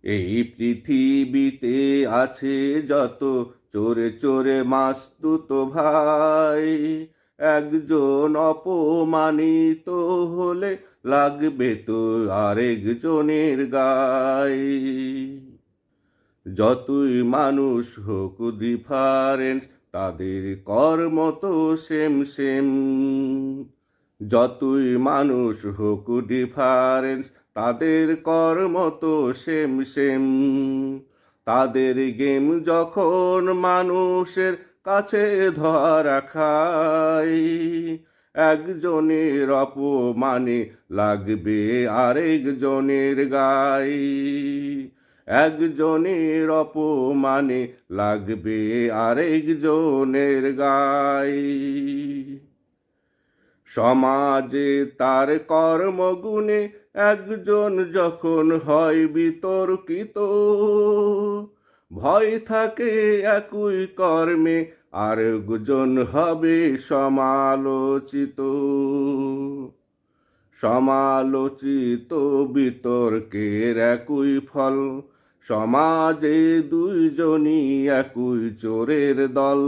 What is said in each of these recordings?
এই পৃথিবীতে আছে যত চোরে চোরে মাস্তুত ভাই, একজন অপমানিত হলে লাগবে তো আরেকজনের গায়ে। যতই মানুষ হোক ডিফারেন্স, তাদের কর্ম তো সেম সেম। যতই মানুষ হোক ডিফারেন্স, তাদের কর্ম তো সেম সেম। তাদের গেম যখন মানুষের কাছে ধরা খায়, একজনের অপমানে লাগবে আরেকজনের গায়ে। একজনের অপমানে লাগবে আরেকজনের গায়ে। সমাজে তার কর্মগুণে একজন যখন হয় বিতর্কিত, ভয় থাকে একই কর্মে আরেকজন হবে সমালোচিত। সমালোচিত বিতর্কের একই ফল, সমাজে দুইজনই একই চোরের দল।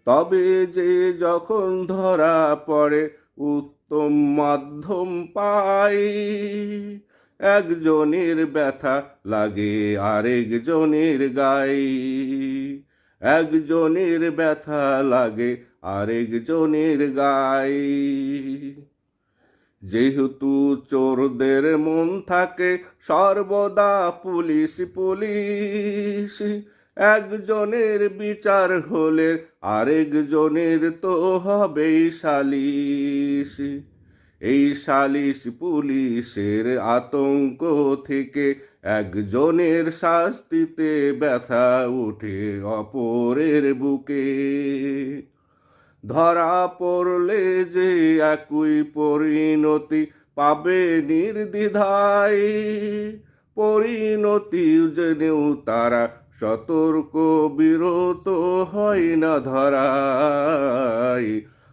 তবে যে যখন ধরা পড়ে উত্তম মাধ্যম পায়, একজনের ব্যথা লাগে আরেকজনের গায়ে। একজনের ব্যথা লাগে আরেকজনের গায়ে। যেহেতু চোরদের মন থাকে সর্বদা পুলিশ পুলিশ, একজনের বিচার হলে আরেকজনের তো হবেই সালিশ। এই সালিশ পুলিশের আতঙ্ক থেকে একজনের শাস্তিতে ব্যথা উঠে অপরের বুকে। ধরা পড়লে যে একই পরিণতি পাবে নির্দ্বিধায়, পরিণতি জেনেও তারা সতর্ক বিরত হয় না ধরায়।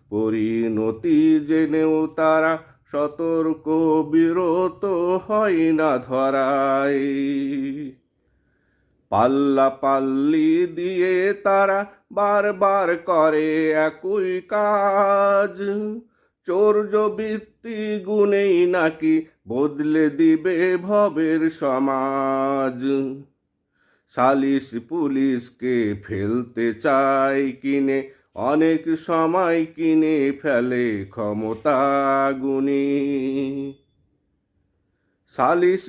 পরিণতি জেনেও তারা সতর্ক বিরত হয় না ধরায়। পাল্লাপাল্লি দিয়ে তারা বারবার করে একই কাজ, চৌর্যবৃত্তি গুণেই নাকি বদলে দিবে ভবের সমাজ। সালিশ পুলিশকে ফেলতে চায় কিনে, অনেক সময় কিনে ফেলে ক্ষমতা গুণী। সালিশ